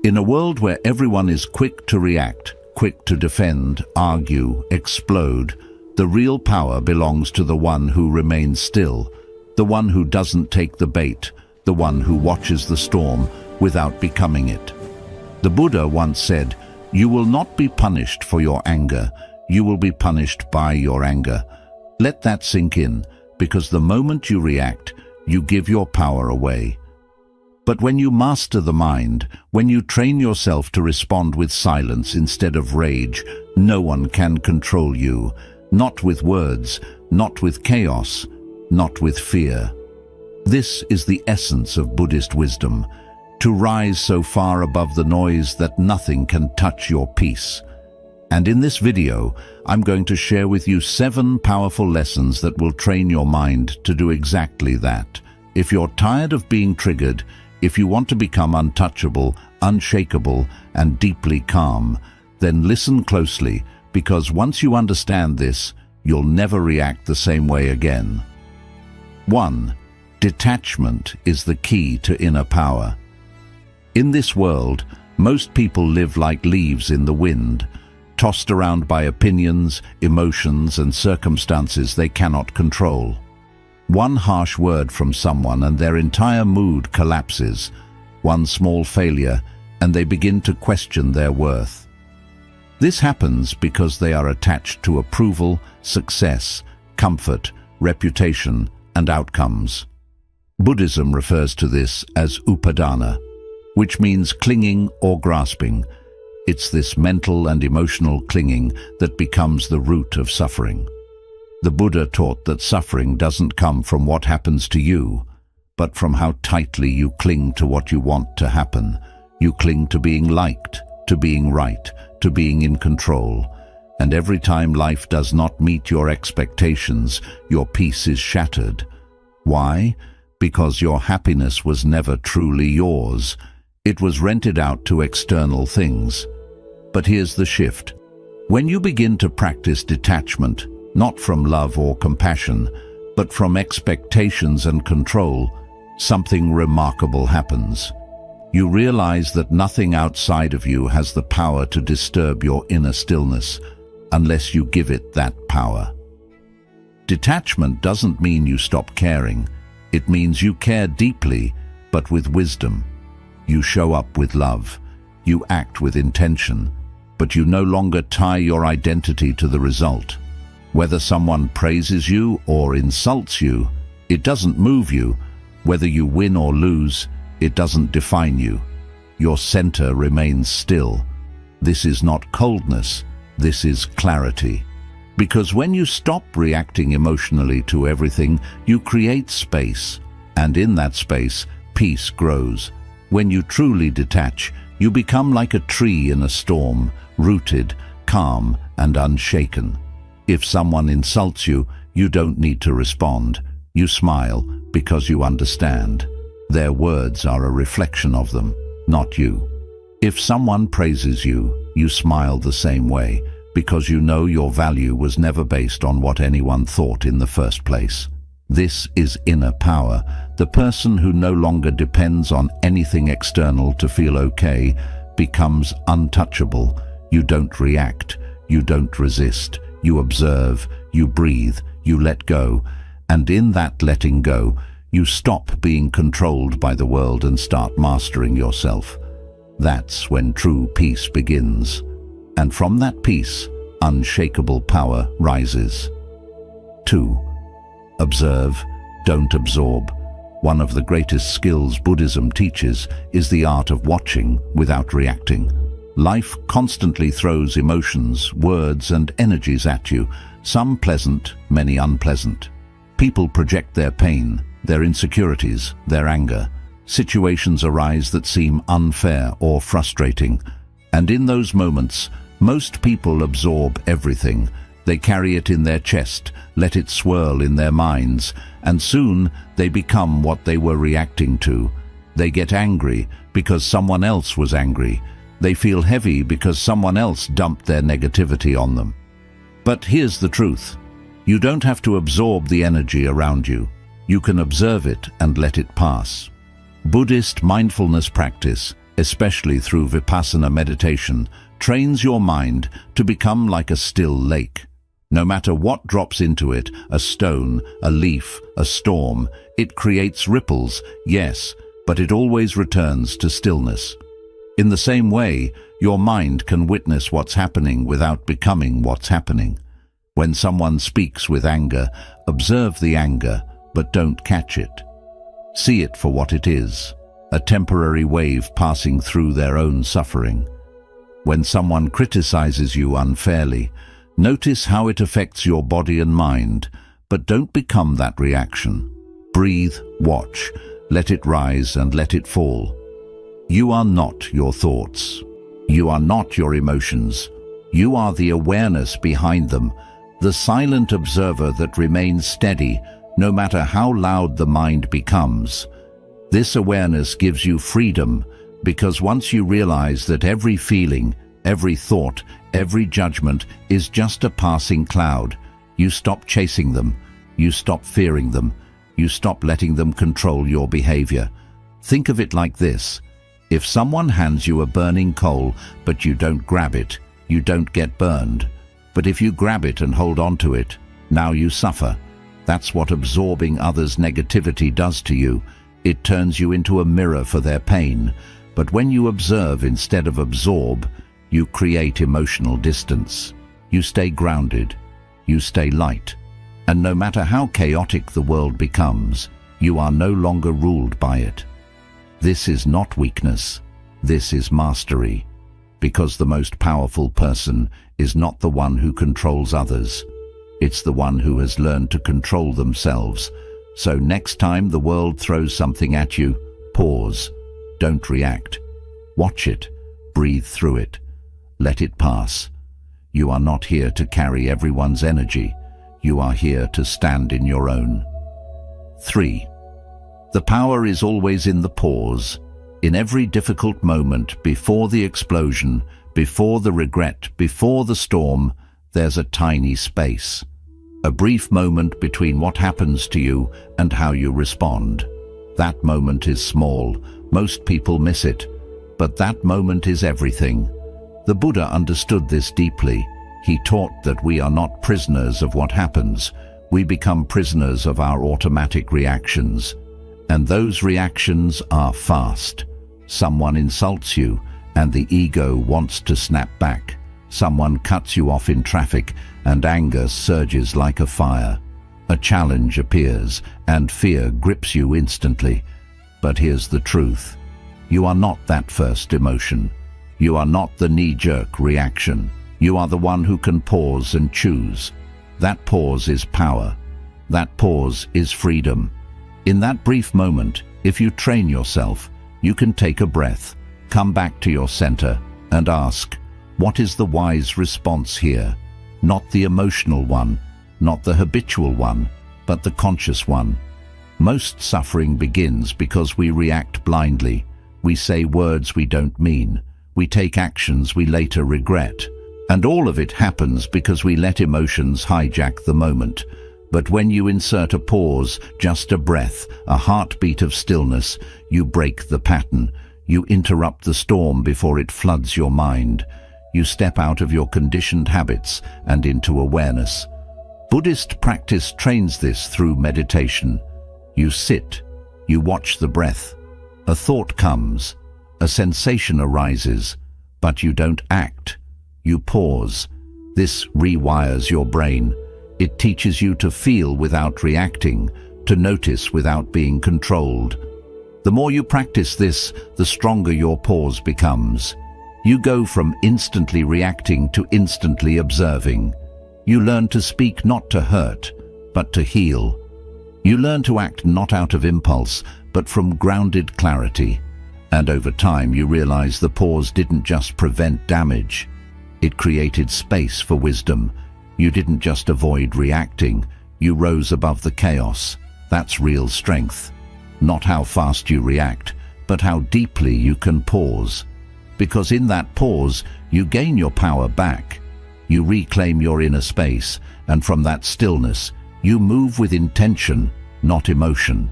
In a world where everyone is quick to react, quick to defend, argue, explode, the real power belongs to the one who remains still, the one who doesn't take the bait, the one who watches the storm without becoming it. The Buddha once said, "You will not be punished for your anger, you will be punished by your anger." Let that sink in, because the moment you react, you give your power away. But when you master the mind, when you train yourself to respond with silence instead of rage, no one can control you. Not with words, not with chaos, not with fear. This is the essence of Buddhist wisdom, to rise so far above the noise that nothing can touch your peace. And in this video, I'm going to share with you 7 powerful lessons that will train your mind to do exactly that. If you're tired of being triggered, if you want to become untouchable, unshakable, and deeply calm, then listen closely, because once you understand this, you'll never react the same way again. 1. Detachment is the key to inner power. In this world, most people live like leaves in the wind, tossed around by opinions, emotions, and circumstances they cannot control. One harsh word from someone and their entire mood collapses. One small failure and they begin to question their worth. This happens because they are attached to approval, success, comfort, reputation, and outcomes. Buddhism refers to this as upadana, which means clinging or grasping. It's this mental and emotional clinging that becomes the root of suffering. The Buddha taught that suffering doesn't come from what happens to you, but from how tightly you cling to what you want to happen. You cling to being liked, to being right, to being in control. And every time life does not meet your expectations, your peace is shattered. Why? Because your happiness was never truly yours. It was rented out to external things. But here's the shift. When you begin to practice detachment, not from love or compassion, but from expectations and control, something remarkable happens. You realize that nothing outside of you has the power to disturb your inner stillness, unless you give it that power. Detachment doesn't mean you stop caring. It means you care deeply, but with wisdom. You show up with love. You act with intention, but you no longer tie your identity to the result. Whether someone praises you or insults you, it doesn't move you. Whether you win or lose, it doesn't define you. Your center remains still. This is not coldness, this is clarity. Because when you stop reacting emotionally to everything, you create space. And in that space, peace grows. When you truly detach, you become like a tree in a storm, rooted, calm, and unshaken. If someone insults you, you don't need to respond. You smile because you understand. Their words are a reflection of them, not you. If someone praises you, you smile the same way, because you know your value was never based on what anyone thought in the first place. This is inner power. The person who no longer depends on anything external to feel okay becomes untouchable. You don't react, you don't resist. You observe, you breathe, you let go, and in that letting go, you stop being controlled by the world and start mastering yourself. That's when true peace begins. And from that peace, unshakable power rises. 2. Observe, don't absorb. One of the greatest skills Buddhism teaches is the art of watching without reacting. Life constantly throws emotions, words, and energies at you, some pleasant, many unpleasant. People project their pain, their insecurities, their anger. Situations arise that seem unfair or frustrating. And in those moments, most people absorb everything. They carry it in their chest, let it swirl in their minds, and soon they become what they were reacting to. They get angry because someone else was angry. They feel heavy because someone else dumped their negativity on them. But here's the truth. You don't have to absorb the energy around you. You can observe it and let it pass. Buddhist mindfulness practice especially through Vipassana meditation, trains your mind to become like a still lake. No matter what drops into it, a stone, a leaf, a storm, it creates ripples, yes, but it always returns to stillness. In the same way, your mind can witness what's happening without becoming what's happening. When someone speaks with anger, observe the anger, but don't catch it. See it for what it is, a temporary wave passing through their own suffering. When someone criticizes you unfairly, notice how it affects your body and mind, but don't become that reaction. Breathe, watch, let it rise and let it fall. You are not your thoughts. You are not your emotions. You are the awareness behind them, the silent observer that remains steady no matter how loud the mind becomes. This awareness gives you freedom, because once you realize that every feeling, every thought, every judgment is just a passing cloud, you stop chasing them, you stop fearing them, you stop letting them control your behavior. Think of it like this. If someone hands you a burning coal, but you don't grab it, you don't get burned. But if you grab it and hold on to it, now you suffer. That's what absorbing others' negativity does to you. It turns you into a mirror for their pain. But when you observe instead of absorb, you create emotional distance. You stay grounded. You stay light. And no matter how chaotic the world becomes, you are no longer ruled by it. This is not weakness. This is mastery. Because the most powerful person is not the one who controls others. It's the one who has learned to control themselves. So next time the world throws something at you, pause. Don't react. Watch it. Breathe through it. Let it pass. You are not here to carry everyone's energy. You are here to stand in your own. 3. The power is always in the pause. In every difficult moment, before the explosion, before the regret, before the storm, there's a tiny space. A brief moment between what happens to you and how you respond. That moment is small. Most people miss it. But that moment is everything. The Buddha understood this deeply. He taught that we are not prisoners of what happens. We become prisoners of our automatic reactions. And those reactions are fast. Someone insults you, and the ego wants to snap back. Someone cuts you off in traffic, and anger surges like a fire. A challenge appears, and fear grips you instantly. But here's the truth. You are not that first emotion. You are not the knee-jerk reaction. You are the one who can pause and choose. That pause is power. That pause is freedom. In that brief moment, if you train yourself, you can take a breath, come back to your center, and ask, what is the wise response here? Not the emotional one, not the habitual one, but the conscious one. Most suffering begins because we react blindly. We say words we don't mean. We take actions we later regret. And all of it happens because we let emotions hijack the moment. But when you insert a pause, just a breath, a heartbeat of stillness, you break the pattern. You interrupt the storm before it floods your mind. You step out of your conditioned habits and into awareness. Buddhist practice trains this through meditation. You sit, you watch the breath. A thought comes, a sensation arises, but you don't act. You pause. This rewires your brain. It teaches you to feel without reacting, to notice without being controlled. The more you practice this, the stronger your pause becomes. You go from instantly reacting to instantly observing. You learn to speak not to hurt, but to heal. You learn to act not out of impulse, but from grounded clarity. And over time you realize the pause didn't just prevent damage. It created space for wisdom. You didn't just avoid reacting, you rose above the chaos. That's real strength. Not how fast you react, but how deeply you can pause. Because in that pause, you gain your power back. You reclaim your inner space, and from that stillness, you move with intention, not emotion.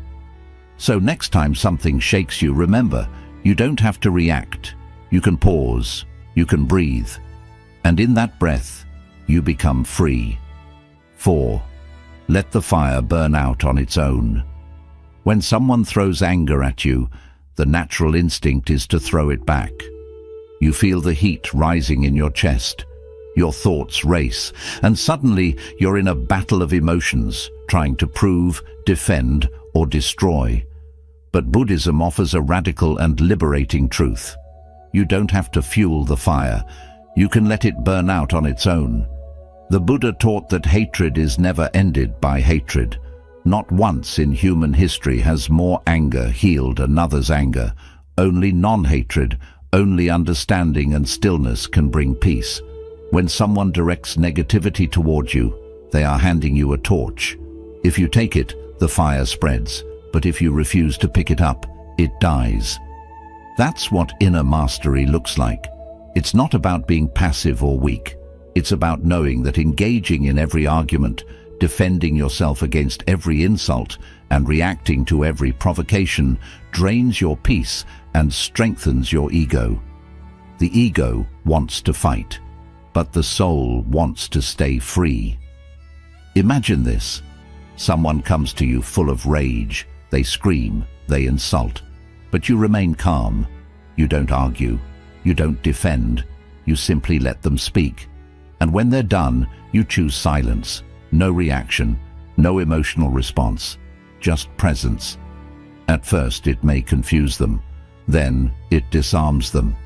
So next time something shakes you, remember, You don't have to react. You can pause. You can breathe. And in that breath, you become free. 4. Let the fire burn out on its own. When someone throws anger at you, the natural instinct is to throw it back. You feel the heat rising in your chest. Your thoughts race, and suddenly you're in a battle of emotions, trying to prove, defend, or destroy. But Buddhism offers a radical and liberating truth. You don't have to fuel the fire. You can let it burn out on its own. The Buddha taught that hatred is never ended by hatred. Not once in human history has more anger healed another's anger. Only non-hatred, only understanding and stillness can bring peace. When someone directs negativity towards you, they are handing you a torch. If you take it, the fire spreads, but if you refuse to pick it up, it dies. That's what inner mastery looks like. It's not about being passive or weak. It's about knowing that engaging in every argument, defending yourself against every insult, and reacting to every provocation drains your peace and strengthens your ego. The ego wants to fight, but the soul wants to stay free. Imagine this. Someone comes to you full of rage. They scream, they insult, but you remain calm. You don't argue. You don't defend. You simply let them speak. And when they're done, you choose silence. No reaction, no emotional response, just presence. At first it may confuse them. Then it disarms them,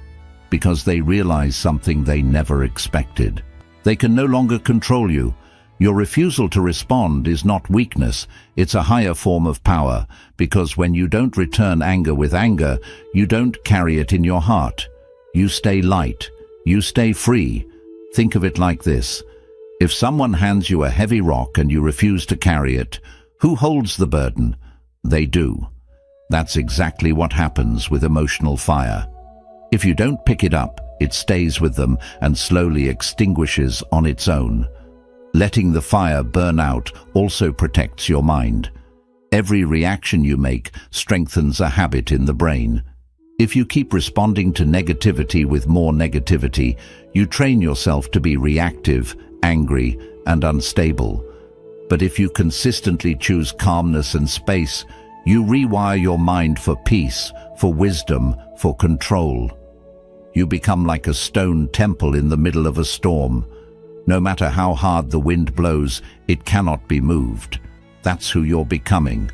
because they realize something they never expected. They can no longer control you. Your refusal to respond is not weakness, it's a higher form of power, because when you don't return anger with anger, you don't carry it in your heart. You stay light, you stay free. Think of it like this. If someone hands you a heavy rock and you refuse to carry it, who holds the burden? They do. That's exactly what happens with emotional fire. If you don't pick it up, it stays with them and slowly extinguishes on its own. Letting the fire burn out also protects your mind. Every reaction you make strengthens a habit in the brain. If you keep responding to negativity with more negativity, you train yourself to be reactive, angry, and unstable. But if you consistently choose calmness and space, you rewire your mind for peace, for wisdom, for control. You become like a stone temple in the middle of a storm. No matter how hard the wind blows, it cannot be moved. That's who you're becoming.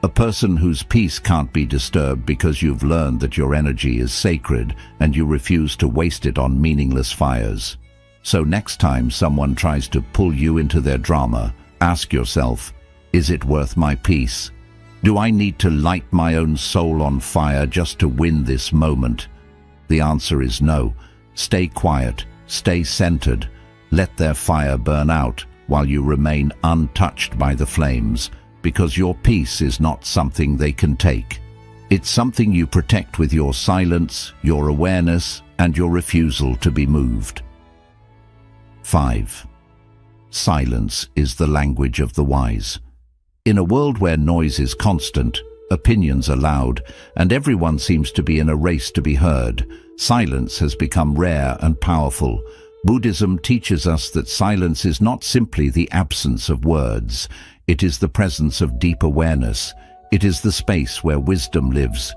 A person whose peace can't be disturbed because you've learned that your energy is sacred and you refuse to waste it on meaningless fires. So next time someone tries to pull you into their drama, ask yourself, is it worth my peace? Do I need to light my own soul on fire just to win this moment? The answer is no. Stay quiet, stay centered. Let their fire burn out while you remain untouched by the flames, because your peace is not something they can take. It's something you protect with your silence, your awareness, and your refusal to be moved. 5. Silence is the language of the wise. In a world where noise is constant, opinions are loud, and everyone seems to be in a race to be heard, silence has become rare and powerful. Buddhism teaches us that silence is not simply the absence of words. It is the presence of deep awareness. It is the space where wisdom lives.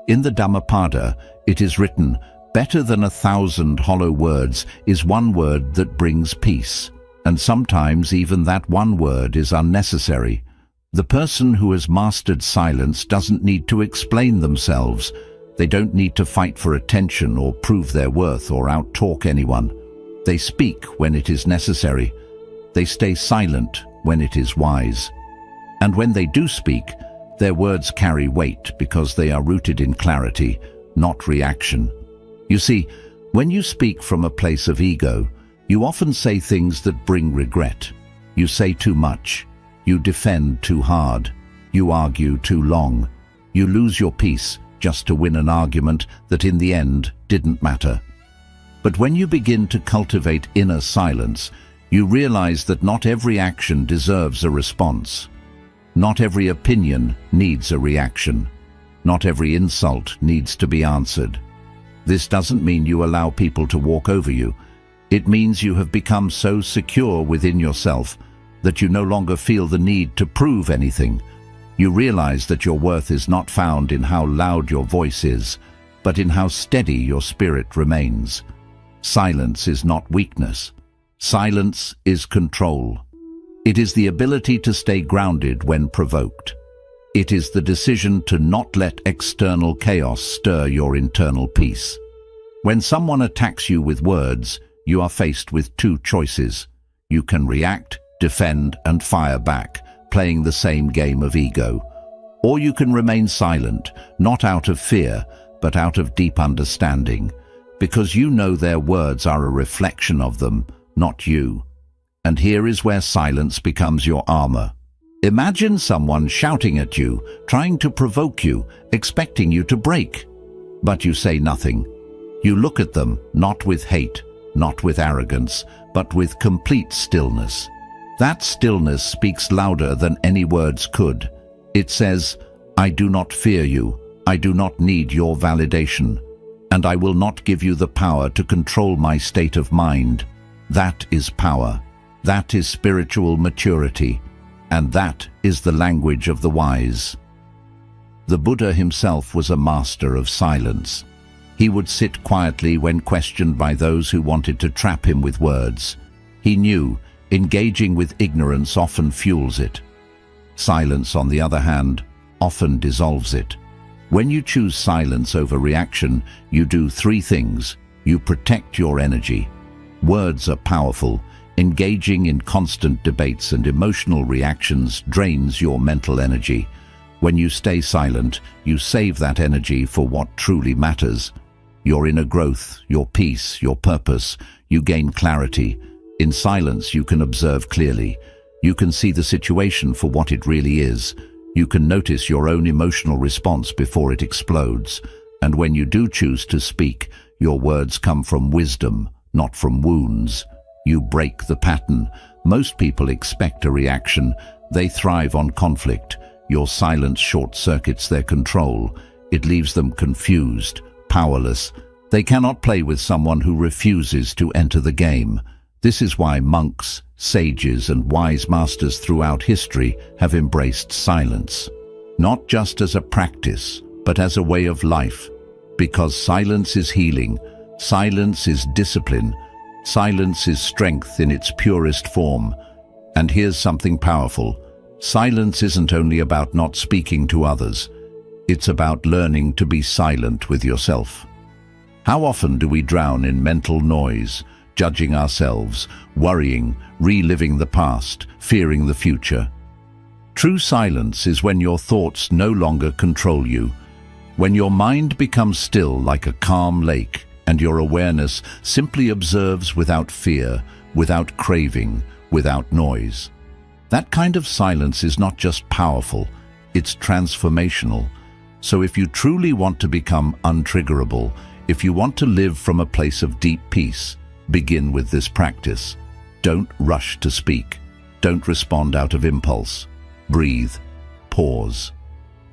In the Dhammapada, it is written, "Better than 1,000 hollow words is one word that brings peace." And sometimes even that one word is unnecessary. The person who has mastered silence doesn't need to explain themselves. They don't need to fight for attention or prove their worth or out-talk anyone. They speak when it is necessary. They stay silent when it is wise. And when they do speak, their words carry weight because they are rooted in clarity, not reaction. You see, when you speak from a place of ego, you often say things that bring regret. You say too much. You defend too hard. You argue too long. You lose your peace just to win an argument that in the end didn't matter. But when you begin to cultivate inner silence, you realize that not every action deserves a response. Not every opinion needs a reaction. Not every insult needs to be answered. This doesn't mean you allow people to walk over you. It means you have become so secure within yourself that you no longer feel the need to prove anything. You realize that your worth is not found in how loud your voice is, but in how steady your spirit remains. Silence is not weakness. Silence is control. It is the ability to stay grounded when provoked. It is the decision to not let external chaos stir your internal peace. When someone attacks you with words, you are faced with two choices. You can react, defend, and fire back, playing the same game of ego. Or you can remain silent, not out of fear, but out of deep understanding, because you know their words are a reflection of them, not you. And here is where silence becomes your armor. Imagine someone shouting at you, trying to provoke you, expecting you to break. But you say nothing. You look at them, not with hate, not with arrogance, but with complete stillness. That stillness speaks louder than any words could. It says, "I do not fear you. I do not need your validation. And I will not give you the power to control my state of mind." That is power. That is spiritual maturity. And that is the language of the wise. The Buddha himself was a master of silence. He would sit quietly when questioned by those who wanted to trap him with words. He knew engaging with ignorance often fuels it. Silence, on the other hand, often dissolves it. When you choose silence over reaction, you do three things. You protect your energy. Words are powerful. Engaging in constant debates and emotional reactions drains your mental energy. When you stay silent, you save that energy for what truly matters. Your inner growth, your peace, your purpose. You gain clarity. In silence, you can observe clearly. You can see the situation for what it really is. You can notice your own emotional response before it explodes. And when you do choose to speak, your words come from wisdom, not from wounds. You break the pattern. Most people expect a reaction. They thrive on conflict. Your silence short-circuits their control. It leaves them confused, powerless. They cannot play with someone who refuses to enter the game. This is why monks, sages, and wise masters throughout history have embraced silence. Not just as a practice, but as a way of life. Because silence is healing. Silence is discipline. Silence is strength in its purest form. And here's something powerful. Silence isn't only about not speaking to others. It's about learning to be silent with yourself. How often do we drown in mental noise, judging ourselves, worrying, reliving the past, fearing the future? True silence is when your thoughts no longer control you, when your mind becomes still like a calm lake, and your awareness simply observes without fear, without craving, without noise. That kind of silence is not just powerful, it's transformational. So if you truly want to become untriggerable, if you want to live from a place of deep peace, begin with this practice. Don't rush to speak. Don't respond out of impulse. Breathe. Pause.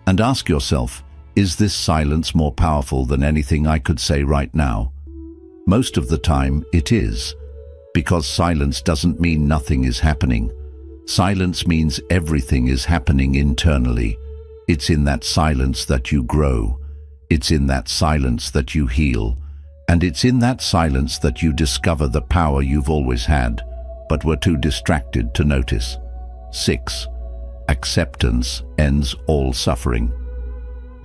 And ask yourself, is this silence more powerful than anything I could say right now? Most of the time, it is. Because silence doesn't mean nothing is happening. Silence means everything is happening internally. It's in that silence that you grow. It's in that silence that you heal. And it's in that silence that you discover the power you've always had, but were too distracted to notice. 6. Acceptance ends all suffering.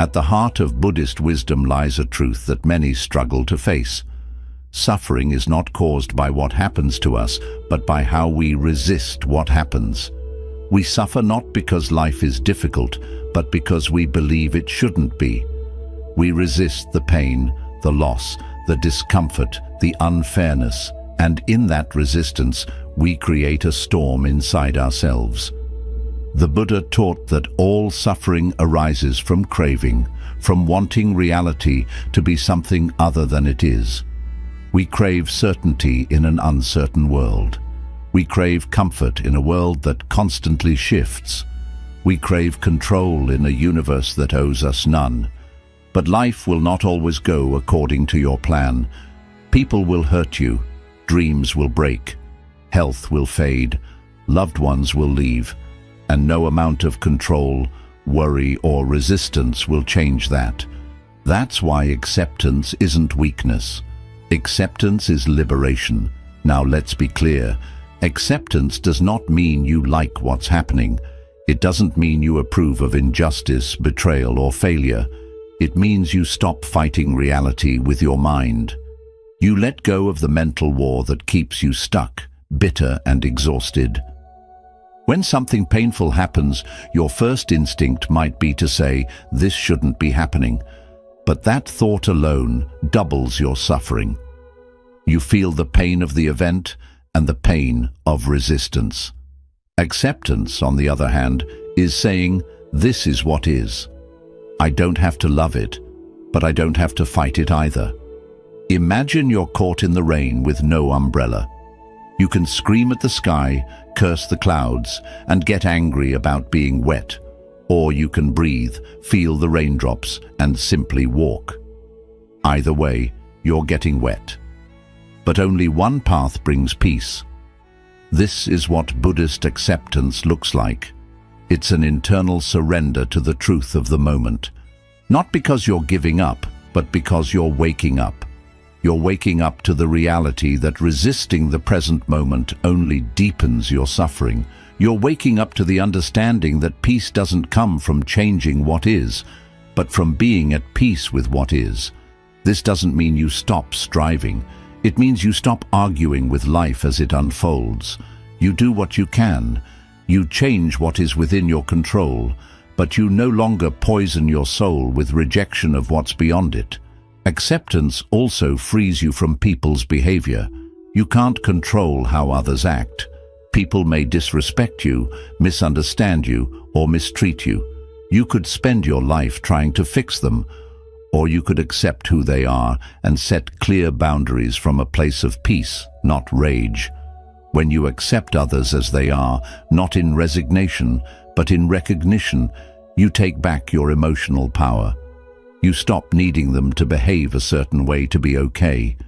At the heart of Buddhist wisdom lies a truth that many struggle to face. Suffering is not caused by what happens to us, but by how we resist what happens. We suffer not because life is difficult, but because we believe it shouldn't be. We resist the pain, the loss, the discomfort, the unfairness, and in that resistance, we create a storm inside ourselves. The Buddha taught that all suffering arises from craving, from wanting reality to be something other than it is. We crave certainty in an uncertain world. We crave comfort in a world that constantly shifts. We crave control in a universe that owes us none. But life will not always go according to your plan. People will hurt you, dreams will break, health will fade, loved ones will leave, and no amount of control, worry, or resistance will change that. That's why acceptance isn't weakness. Acceptance is liberation. Now let's be clear. Acceptance does not mean you like what's happening. It doesn't mean you approve of injustice, betrayal, or failure. It means you stop fighting reality with your mind. You let go of the mental war that keeps you stuck, bitter, and exhausted. When something painful happens, your first instinct might be to say, "This shouldn't be happening." But that thought alone doubles your suffering. You feel the pain of the event and the pain of resistance. Acceptance, on the other hand, is saying, "This is what is. I don't have to love it, but I don't have to fight it either." Imagine you're caught in the rain with no umbrella. You can scream at the sky, curse the clouds, and get angry about being wet. Or you can breathe, feel the raindrops, and simply walk. Either way, you're getting wet. But only one path brings peace. This is what Buddhist acceptance looks like. It's an internal surrender to the truth of the moment. Not because you're giving up, but because you're waking up. You're waking up to the reality that resisting the present moment only deepens your suffering. You're waking up to the understanding that peace doesn't come from changing what is, but from being at peace with what is. This doesn't mean you stop striving. It means you stop arguing with life as it unfolds. You do what you can. You change what is within your control, but you no longer poison your soul with rejection of what's beyond it. Acceptance also frees you from people's behavior. You can't control how others act. People may disrespect you, misunderstand you, or mistreat you. You could spend your life trying to fix them, or you could accept who they are and set clear boundaries from a place of peace, not rage. When you accept others as they are, not in resignation, but in recognition, you take back your emotional power. You stop needing them to behave a certain way to be okay.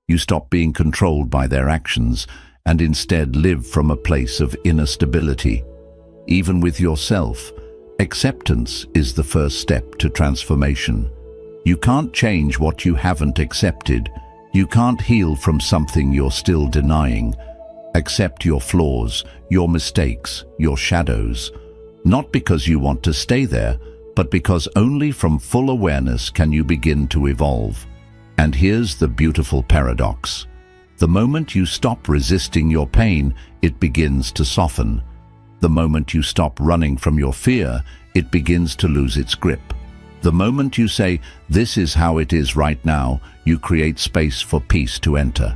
You stop being controlled by their actions and instead live from a place of inner stability. Even with yourself, acceptance is the first step to transformation. You can't change what you haven't accepted. You can't heal from something you're still denying. Accept your flaws, your mistakes, your shadows. Not because you want to stay there, but because only from full awareness can you begin to evolve. And here's the beautiful paradox. The moment you stop resisting your pain, it begins to soften. The moment you stop running from your fear, it begins to lose its grip. The moment you say, "This is how it is right now," you create space for peace to enter.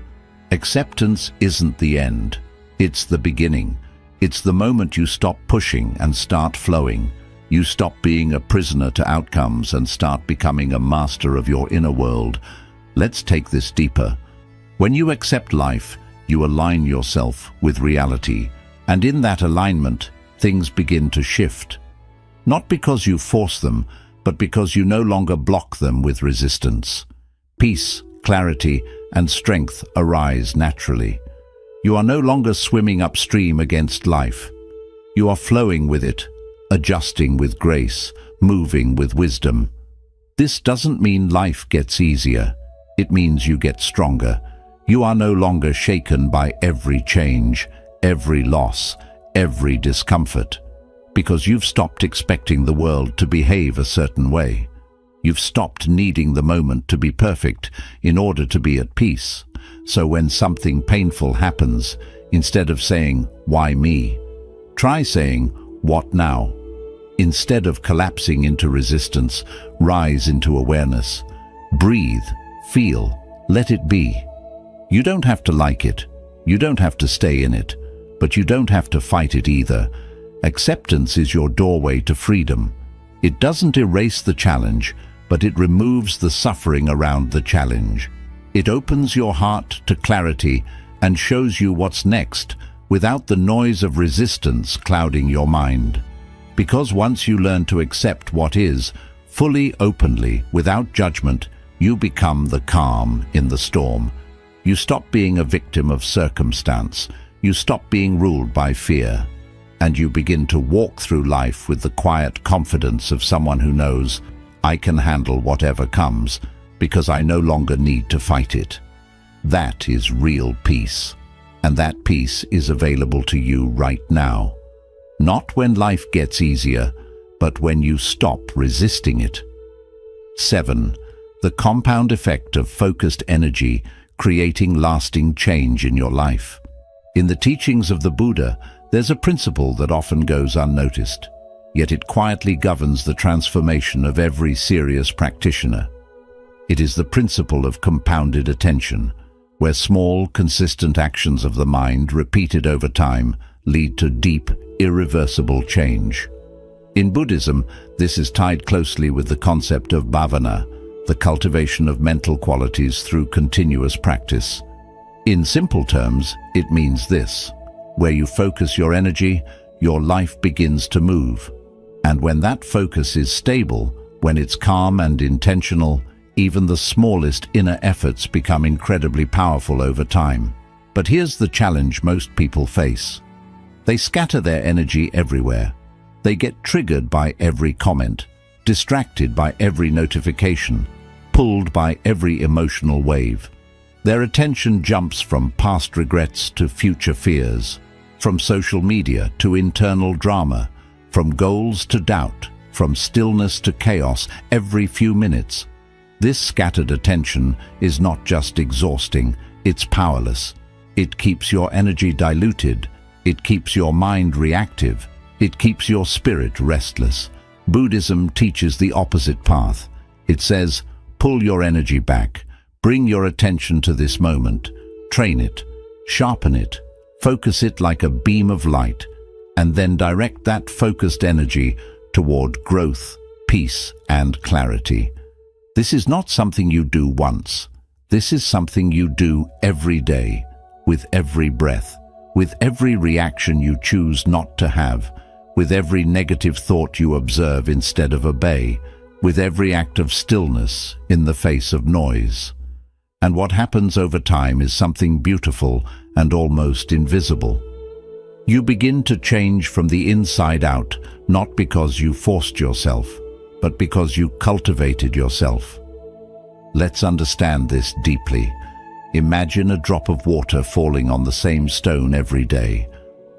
Acceptance isn't the end. It's the beginning. It's the moment you stop pushing and start flowing. You stop being a prisoner to outcomes and start becoming a master of your inner world. Let's take this deeper. When you accept life, you align yourself with reality. And in that alignment, things begin to shift. Not because you force them, but because you no longer block them with resistance. Peace, clarity, and strength arise naturally. You are no longer swimming upstream against life. You are flowing with it, adjusting with grace, moving with wisdom. This doesn't mean life gets easier. It means you get stronger. You are no longer shaken by every change, every loss, every discomfort, because you've stopped expecting the world to behave a certain way. You've stopped needing the moment to be perfect in order to be at peace. So when something painful happens, instead of saying, "Why me?" try saying, "What now?" Instead of collapsing into resistance, rise into awareness. Breathe, feel, let it be. You don't have to like it. You don't have to stay in it. But you don't have to fight it either. Acceptance is your doorway to freedom. It doesn't erase the challenge, but it removes the suffering around the challenge. It opens your heart to clarity and shows you what's next without the noise of resistance clouding your mind. Because once you learn to accept what is, fully, openly, without judgment, you become the calm in the storm. You stop being a victim of circumstance. You stop being ruled by fear. And you begin to walk through life with the quiet confidence of someone who knows, I can handle whatever comes because I no longer need to fight it. That is real peace. And that peace is available to you right now. Not when life gets easier, but when you stop resisting it. 7. The compound effect of focused energy creating lasting change in your life. In the teachings of the Buddha, there's a principle that often goes unnoticed, yet it quietly governs the transformation of every serious practitioner. It is the principle of compounded attention, where small, consistent actions of the mind repeated over time lead to deep, irreversible change. In Buddhism, this is tied closely with the concept of bhavana, the cultivation of mental qualities through continuous practice. In simple terms, it means this: where you focus your energy, your life begins to move. And when that focus is stable, when it's calm and intentional, even the smallest inner efforts become incredibly powerful over time. But here's the challenge most people face. They scatter their energy everywhere. They get triggered by every comment, distracted by every notification, pulled by every emotional wave. Their attention jumps from past regrets to future fears, from social media to internal drama, from goals to doubt, from stillness to chaos every few minutes. This scattered attention is not just exhausting, it's powerless. It keeps your energy diluted, it keeps your mind reactive, it keeps your spirit restless. Buddhism teaches the opposite path. It says, pull your energy back, bring your attention to this moment, train it, sharpen it, focus it like a beam of light, and then direct that focused energy toward growth, peace, and clarity. This is not something you do once. This is something you do every day, with every breath, with every reaction you choose not to have, with every negative thought you observe instead of obey, with every act of stillness in the face of noise. And what happens over time is something beautiful and almost invisible. You begin to change from the inside out, not because you forced yourself, but because you cultivated yourself. Let's understand this deeply. Imagine a drop of water falling on the same stone every day.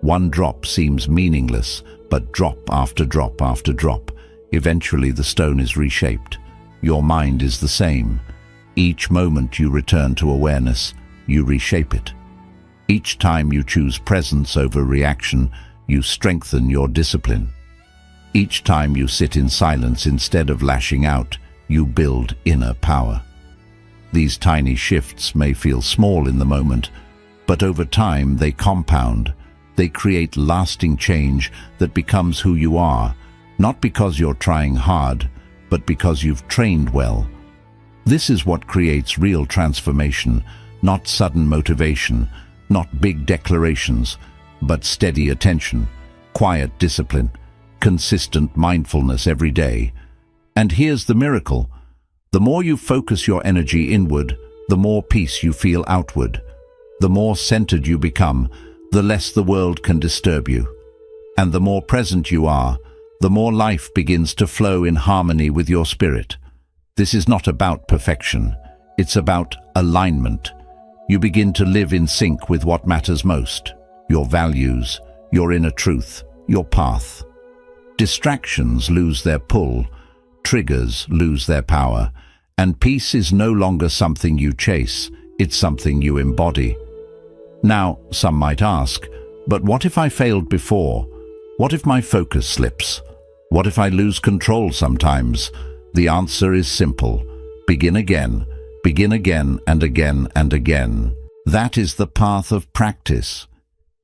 One drop seems meaningless, but drop after drop after drop, eventually the stone is reshaped. Your mind is the same. Each moment you return to awareness, you reshape it. Each time you choose presence over reaction, you strengthen your discipline. Each time you sit in silence instead of lashing out, you build inner power. These tiny shifts may feel small in the moment, but over time they compound. They create lasting change that becomes who you are, not because you're trying hard, but because you've trained well. This is what creates real transformation, not sudden motivation, not big declarations, but steady attention, quiet discipline, consistent mindfulness every day. And here's the miracle. The more you focus your energy inward, the more peace you feel outward. The more centered you become, the less the world can disturb you. And the more present you are, the more life begins to flow in harmony with your spirit. This is not about perfection. It's about alignment. You begin to live in sync with what matters most, your values, your inner truth, your path. Distractions lose their pull, triggers lose their power, and peace is no longer something you chase, it's something you embody. Now, some might ask, but what if I failed before? What if my focus slips? What if I lose control sometimes? The answer is simple. Begin again and again and again. That is the path of practice.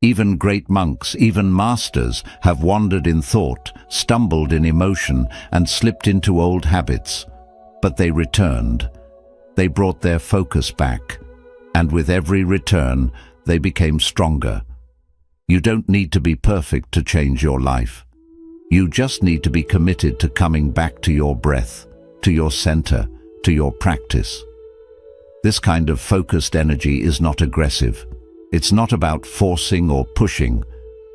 Even great monks, even masters, have wandered in thought, stumbled in emotion, and slipped into old habits. But they returned. They brought their focus back. And with every return, they became stronger. You don't need to be perfect to change your life. You just need to be committed to coming back to your breath, to your center, to your practice. This kind of focused energy is not aggressive. It's not about forcing or pushing.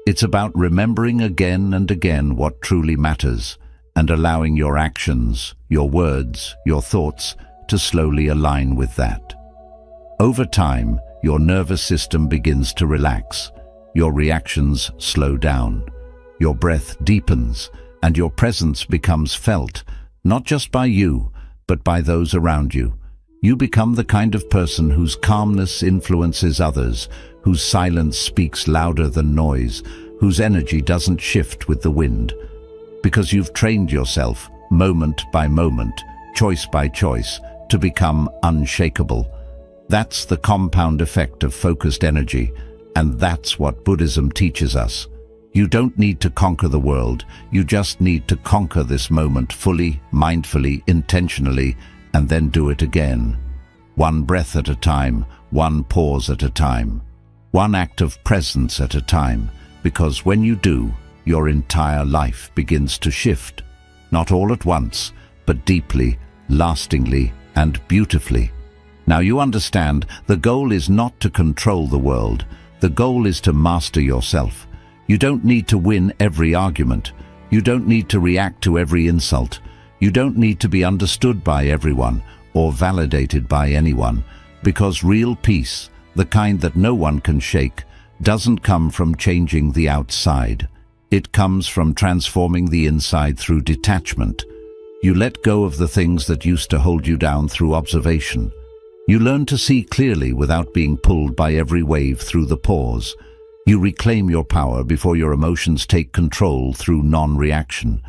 It's about remembering again and again what truly matters and allowing your actions, your words, your thoughts to slowly align with that. Over time, your nervous system begins to relax, your reactions slow down, your breath deepens, and your presence becomes felt, not just by you, but by those around you. You become the kind of person whose calmness influences others, whose silence speaks louder than noise, whose energy doesn't shift with the wind. Because you've trained yourself, moment by moment, choice by choice, to become unshakable. That's the compound effect of focused energy, and that's what Buddhism teaches us. You don't need to conquer the world, you just need to conquer this moment fully, mindfully, intentionally, and then do it again. One breath at a time, one pause at a time, one act of presence at a time, because when you do, your entire life begins to shift. Not all at once, but deeply, lastingly, and beautifully. Now you understand, the goal is not to control the world. The goal is to master yourself. You don't need to win every argument. You don't need to react to every insult. You don't need to be understood by everyone or validated by anyone, because real peace, the kind that no one can shake, doesn't come from changing the outside. It comes from transforming the inside through detachment. You let go of the things that used to hold you down through observation. You learn to see clearly without being pulled by every wave through the pause. You reclaim your power before your emotions take control through non-reaction.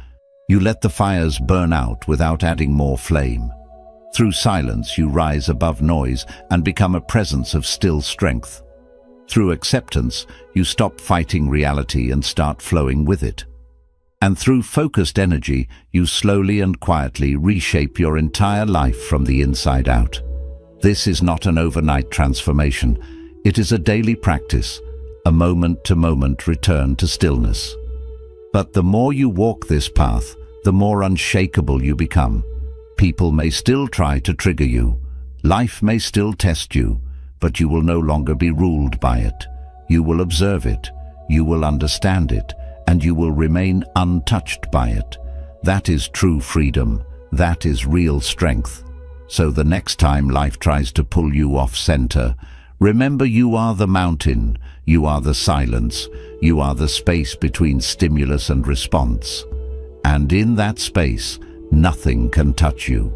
You let the fires burn out without adding more flame. Through silence, you rise above noise and become a presence of still strength. Through acceptance, you stop fighting reality and start flowing with it. And through focused energy, you slowly and quietly reshape your entire life from the inside out. This is not an overnight transformation. It is a daily practice, a moment-to-moment return to stillness. But the more you walk this path, the more unshakable you become. People may still try to trigger you. Life may still test you, but you will no longer be ruled by it. You will observe it, you will understand it, and you will remain untouched by it. That is true freedom. That is real strength. So the next time life tries to pull you off center, remember you are the mountain, you are the silence, you are the space between stimulus and response. And in that space, nothing can touch you.